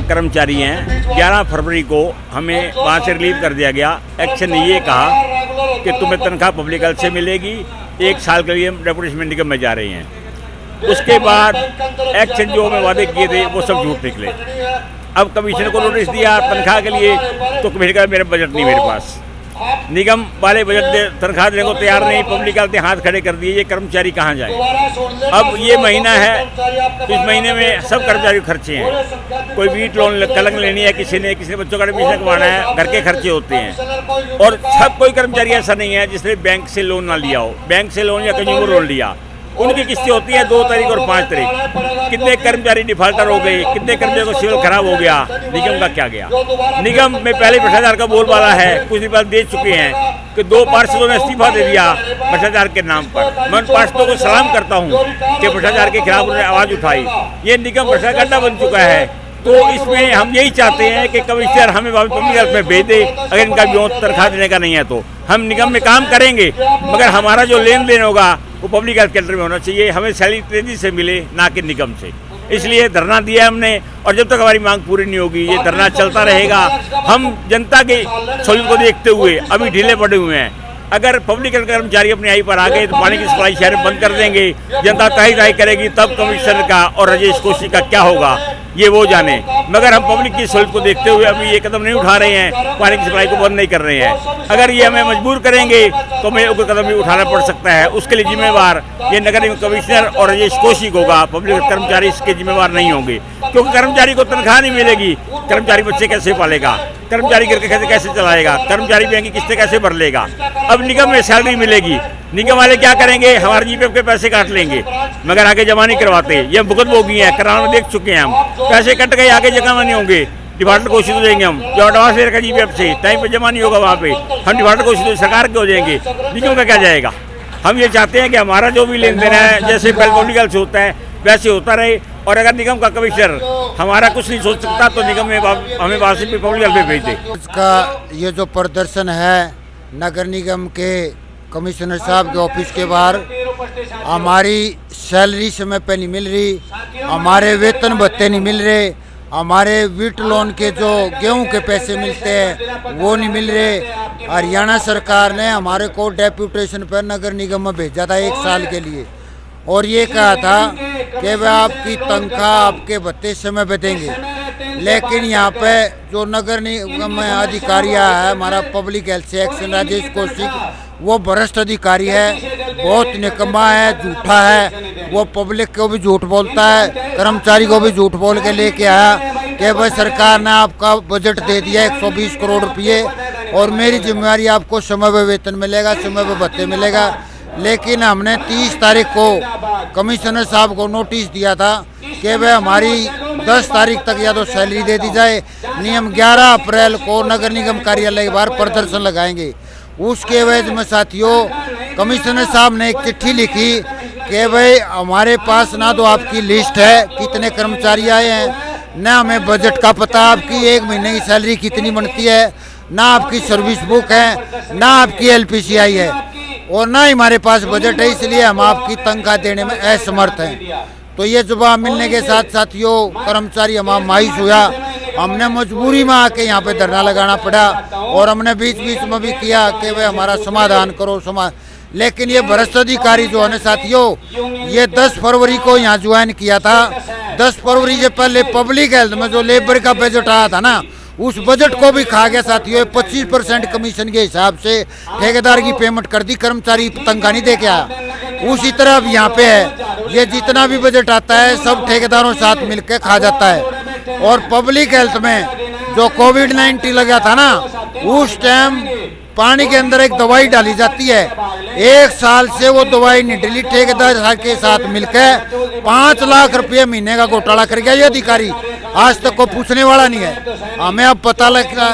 कर्मचारी हैं, 11 फरवरी को हमें वहाँ से रिलीव कर दिया गया। एक्शन ने ये कहा कि तुम्हें तनख्वाह पब्लिक हेल्थ से मिलेगी, 1 साल के लिए हम डेपुटेशन निगम में जा रहे हैं। उसके बाद एक्शन जो हमें वादे किए थे वो सब झूठ निकले। अब कमिश्नर को नोटिस दिया तनख्वाह के लिए, तो कमिश्नर का मेरा बजट नहीं मेरे पास, निगम वाले बजट तनख्वाह देने को तैयार नहीं, पब्लिक हेल्थ हाथ खड़े कर दिए। ये कर्मचारी कहाँ जाए? अब ये महीना है, इस महीने में सब कर्मचारी खर्चे हैं। कोई वीट लोन कलंग लेनी है, किसी ने बच्चों का एडमिशन करवाना है, घर के खर्चे होते हैं। और सब कोई कर्मचारी ऐसा नहीं है जिसने बैंक से लोन ना लिया हो। बैंक से लोन या कंज्यूमर लोन लिया, उनकी किस्तें होती हैं 2 तारीख और 5 तारीख। कितने कर्मचारी डिफाल्टर हो गए, कितने कर्मचारी को सिविल खराब हो गया। निगम का क्या गया? निगम में पहले भ्रष्टाचार का बोलबाला है, कुछ दिन बाद दे चुके हैं कि 2 पार्षदों ने इस्तीफा दे दिया भ्रष्टाचार के नाम पर। मैं उन पार्षदों को सलाम करता हूँ कि भ्रष्टाचार के खिलाफ उन्होंने आवाज़ उठाई। ये निगम भ्रष्टाचार का बन चुका है। तो इसमें हम यही चाहते हैं कि कमिश्नर हमें पब्लिक हेल्थ में भेज दे। अगर इनका भी तनख्वाह देने का नहीं है तो हम निगम में काम करेंगे, मगर हमारा जो लेन देन होगा वो पब्लिक हेल्थ के अंडर में होना चाहिए। हमें सैलरी तेजी से मिले, ना कि निगम से। इसलिए धरना दिया हमने, और जब तक हमारी मांग पूरी नहीं होगी ये धरना चलता रहेगा। हम जनता के सहूलियत को देखते हुए अभी ढीले पड़े हुए हैं। अगर पब्लिक हेल्थ कर्मचारी अपनी आई पर आ गए तो पानी की सप्लाई शहर में बंद कर देंगे। जनता ताई करेगी, तब कमिश्नर का और राजेश कोशी का क्या होगा ये वो जाने। मगर हम पब्लिक की सहूलियत को देखते हुए अभी ये कदम नहीं उठा रहे हैं, पानी की सप्लाई को बंद नहीं कर रहे हैं। अगर ये हमें मजबूर करेंगे तो हमें कोई कदम भी उठाना पड़ सकता है। उसके लिए जिम्मेवार ये नगर निगम कमिश्नर और राजेश कोशी होगा, पब्लिक कर्मचारी इसके जिम्मेवार नहीं होंगे। क्योंकि कर्मचारी को तनख्वाह नहीं मिलेगी, कर्मचारी बच्चे कैसे पालेगा, कर्मचारी घर के खर्चे कैसे चलाएगा, कर्मचारी बैंक की किस्तें कैसे भर लेगा। अब निगम में सैलरी मिलेगी, निगम वाले क्या करेंगे? हमारे जीपीएफ के पैसे काट लेंगे, मगर आगे जमा नहीं करवाते। ये भुगत भोगी हैं, करार में देख चुके हैं हम। पैसे कट गए, आगे जमा नहीं होंगे। डिफाल्टर घोषित हो जाएंगे हम, जो एडवांस ले रखा जीपीएफ से टाइम पे जमा नहीं होगा, वहाँ पे हम डिफाल्टर घोषित सरकार के हो जाएंगे। निगम का क्या जाएगा? हम ये चाहते हैं कि हमारा जो भी लेन देन है जैसे पब्लिक हेल्थ से होता है वैसे होता रहे। और अगर निगम का कमिश्नर हमारा कुछ नहीं सोच सकता तो निगम में हमें वापसी पे पब्लिक हेल्थ में भेज दे। इसका ये जो प्रदर्शन है नगर निगम के कमिश्नर साहब के ऑफिस के बाहर, हमारी सैलरी समय पे नहीं मिल रही, हमारे वेतन भत्ते नहीं मिल रहे, हमारे वीट लोन के जो गेहूं के पैसे मिलते हैं वो नहीं मिल रहे। हरियाणा सरकार ने हमारे को डेप्यूटेशन पर नगर निगम में भेजा था 1 साल के लिए, और ये कहा था कि वह आपकी तनख्वाह आपके भत्ते समय पे देंगे। लेकिन यहाँ पे जो नगर निगम अधिकारी है, हमारा पब्लिक हेल्थ से एक्शन राजेश कौशिक, वो भ्रष्ट अधिकारी है, बहुत निकम्मा है, झूठा है। वो पब्लिक को भी झूठ बोलता है, कर्मचारी को भी झूठ बोल के लेके आया कि भाई सरकार ने आपका बजट दे दिया 120 करोड़ रुपये और मेरी जिम्मेवारी आपको समय पे वेतन मिलेगा, समय पे भत्ते मिलेगा। लेकिन हमने 30 तारीख को कमिश्नर साहब को नोटिस दिया था कि वह हमारी 10 तारीख तक या तो सैलरी दे दी जाए, नियम 11 अप्रैल को नगर निगम कार्यालय के बाहर प्रदर्शन लगाएंगे। उसके एवज में साथियों कमिश्नर साहब ने एक चिट्ठी लिखी कि भाई हमारे पास ना तो आपकी लिस्ट है कितने कर्मचारी आए हैं, ना हमें बजट का पता आपकी 1 महीने की सैलरी कितनी बनती है, ना आपकी सर्विस बुक है, ना आपकी LPCI है, और ना ही हमारे पास बजट है, इसलिए हम आपकी तनख्वाह देने में असमर्थ हैं। तो ये जवाब मिलने के साथ साथियों कर्मचारी हमारा मायूस हुआ। हमने मजबूरी में आके यहाँ पे धरना लगाना पड़ा, और हमने बीच बीच में भी किया कि वे हमारा समाधान करो लेकिन ये भ्रष्ट अधिकारी जो है ना साथियों, ये 10 फरवरी को यहाँ ज्वाइन किया था। 10 फरवरी से पहले पब्लिक हेल्थ में जो लेबर का बजट आया था ना, उस बजट को भी खा गया साथियों। 25% कमीशन के हिसाब से ठेकेदार की पेमेंट कर दी, कर्मचारी तनख्वाह नहीं दे के आया। उसी तरह अब यहाँ पे है, ये जितना भी बजट आता है सब ठेकेदारों के साथ मिलकर खा जाता है। और पब्लिक हेल्थ में जो कोविड-19 लगा था ना, उस टाइम पानी के अंदर एक दवाई डाली जाती है, 1 साल से वो दवाई नहीं डली। ठेकेदार के साथ मिलकर 5 लाख रुपये महीने का घोटाला कर गया ये अधिकारी, आज तक को पूछने वाला नहीं है। हमें अब पता लगा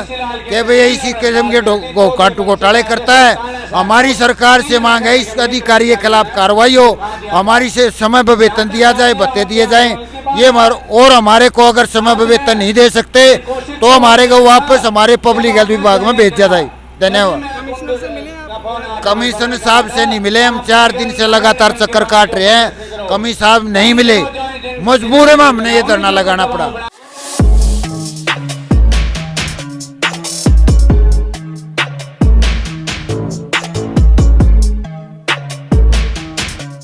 कि भाई इसी किस्म के घोटाले करता है। हमारी सरकार से मांग है इस अधिकारी के खिलाफ कार्रवाई हो, हमारी से समय पर वेतन दिया जाए, भत्ते दिए जाएं। ये और हमारे को अगर समय पर वेतन नहीं दे सकते तो हमारे को वापस हमारे पब्लिक हेल्थ विभाग में भेजा जाए। धन्यवाद। कमिश्नर साहब से नहीं मिले, हम 4 दिन से लगातार चक्कर काट रहे हैं, कमिश्नर साहब नहीं मिले, मजबूर में हमने ये धरना लगाना पड़ा।